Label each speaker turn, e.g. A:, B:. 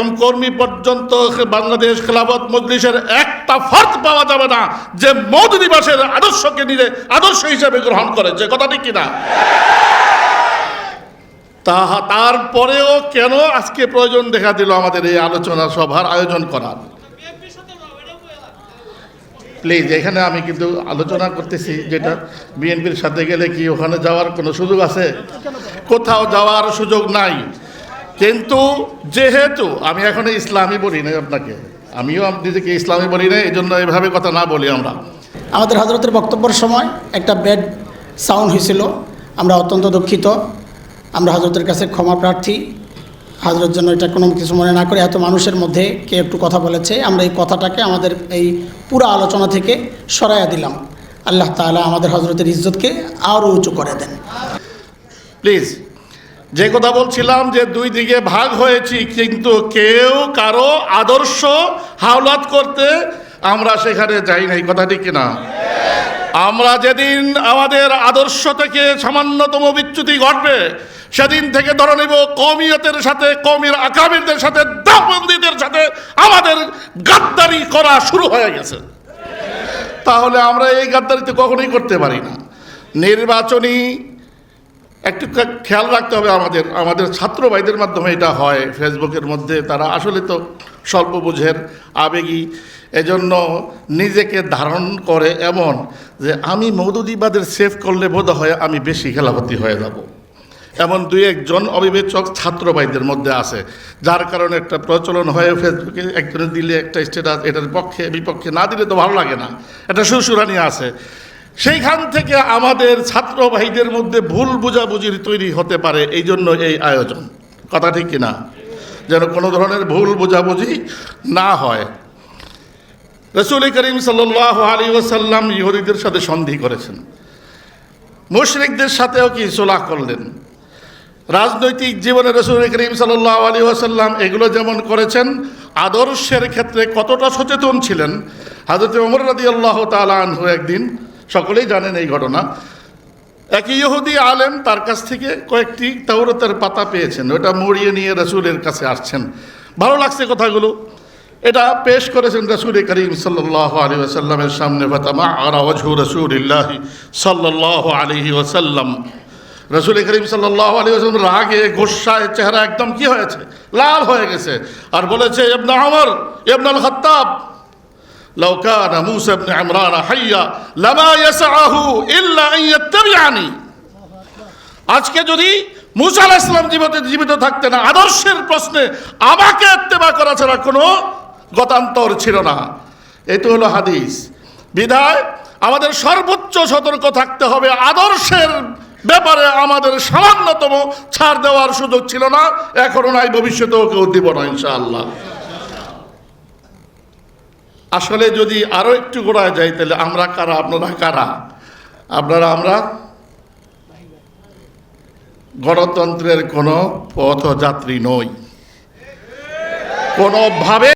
A: একদম কর্মী পর্যন্ত বাংলাদেশ খেলাফত মজলিসের একটা ফর্দ পাওয়া যাবে না যে মওদুদি মাসের আদর্শকে নিজে আদর্শ হিসেবে গ্রহণ করেছে। কথা ঠিক কিনা? তারপরেও কেন আজকে প্রয়োজন দেখা দিল আমাদের এই আলোচনা সভার আয়োজন করার? প্লিজ, এখানে আমি কিন্তু আলোচনা করতেছি, যেটা বিএনপির সাথে গেলে কি ওখানে যাওয়ার কোনো সুযোগ আছে? কোথাও যাওয়ার সুযোগ নাই। কিন্তু যেহেতু আমি এখন ইসলামী বলি না, আপনাকে আমিও নিজেকে ইসলামী বলি না, এই জন্য এভাবে কথা না বলি।
B: আমাদের হযরতের বক্তব্যের সময় একটা ব্যাড সাউন্ড হয়েছিল, আমরা অত্যন্ত দুঃখিত। আমরা হযরতের কাছে ক্ষমা প্রার্থী। হযরত যেন এটা কোনো কিছু মনে না করে, এত মানুষের মধ্যে কে একটু কথা বলেছে, আমরা এই কথাটাকে আমাদের এই পুরো আলোচনা থেকে সরাইয়া দিলাম। আল্লাহ তাআলা আমাদের হযরতের ইজ্জতকে আরও উঁচু করে দেন।
A: প্লিজ, যে কথা বলছিলাম যে দুই দিকে ভাগ হয়েছি, কিন্তু কেউ কারো আদর্শ হাওলাত করতে আমরা সেখানে যাই নাই। কথা ঠিক কিনা? আমরা যেদিন আমাদের আদর্শ থেকে সামান্যতম বিচ্যুতি ঘটবে, সেদিন থেকে ধরে নেব কওমিয়তের সাথে, কওমির আকাবিরদের সাথে, দেওবন্দিদের সাথে আমাদের গাদ্দারি করা শুরু হয়ে গেছে। তাহলে আমরা এই গাদ্দারিতে কখনোই করতে পারি না। নির্বাচনী একটু খেয়াল রাখতে হবে আমাদের ছাত্র ভাইদের মাধ্যমে এটা হয় ফেসবুকের মধ্যে। তারা আসলে তো স্বল্প বুঝের আবেগী, এজন্য নিজেকে ধারণ করে এমন যে আমি মওদুদিবাদের সেভ করলে বোধ হয় আমি বেশি খেলাফতি হয়ে যাব। এমন দুই একজন অবিবেচক ছাত্র ভাইদের মধ্যে আছে, যার কারণে একটা প্রচলন হয়ে ফেসবুকে একজনে দিলে একটা স্ট্যাটাস, এটার পক্ষে বিপক্ষে না দিলে তো ভালো লাগে না, এটা সুরসুরানি আছে। সেইখান থেকে আমাদের ছাত্র ভাইদের মধ্যে ভুল বোঝাবুঝির তৈরি হতে পারে, এই জন্য এই আয়োজন। কথা ঠিক কিনা? যেন কোনো ধরনের ভুল বোঝাবুঝি না হয়। রাসূল করিম সাল্লাল্লাহু আলাইহি ওয়াসাল্লাম ইহুদিদের সাথে সন্ধি করেছেন, মুশরিকদের সাথেও কি সুলহ করলেন। রাজনৈতিক জীবনে রাসূল করিম সাল্লাল্লাহু আলাইহি ওয়াসাল্লাম এগুলো যেমন করেছেন, আদর্শের ক্ষেত্রে কতটা সচেতন ছিলেন। হযরত ওমর রাদিয়াল্লাহু তাআলা আনহু একদিন, সকলেই জানেন এই ঘটনা, এক ইহুদি আলেম তার কাছ থেকে কয়েকটি তাওরাতের পাতা পেয়েছেন, ওটা মুড়িয়ে নিয়ে রাসূলের কাছে আসছেন। ভালো লাগছে কথাগুলো, এটা পেশ করেছেন রাসূল করিম সাল্লাল্লাহু আলাইহি ওয়াসাল্লামের সামনে। ফাতামাআরা ওয়াজহু রাসূলিল্লাহি সাল্লাল্লাহু আলাইহি ওয়াসাল্লাম, রাসূল করিম সাল্লাল্লাহু আলাইহি ওয়াসাল্লাম রাগে গোসায় চেহারা একদম কি হয়েছে, লাল হয়ে গেছে। আর বলেছে, ইবনে ওমর ইবনুল খাত্তাব, লাউ কানা মূসা ইবনে ইমরান হাইয়া লামা ইয়াসআহু ইল্লা আন ইয়াত্তাবিআনি। আজকে যদি মূসা আলাইহিস সালাম জীবিত থাকতেন, আদর্শের প্রশ্নে আমাকে ইত্তেবা করা ছাড়া কোনো গতান্তর ছিল না। এটি হলো হাদিস। বিধায় আমাদের সর্বোচ্চ সতর্ক থাকতে হবে। আদর্শের ব্যাপারে আমাদের সামান্যতম ছাড় দেওয়ার সুযোগ ছিল না, এখনো নাই, ভবিষ্যতেও কেউ দিব না ইনশাআল্লাহ। আসলে যদি আরো একটু গোড়ায় যাই, তাহলে আমরা কারা, আপনারা কারা? আমরা গণতন্ত্রের কোনো পথযাত্রী নই কোনোভাবে।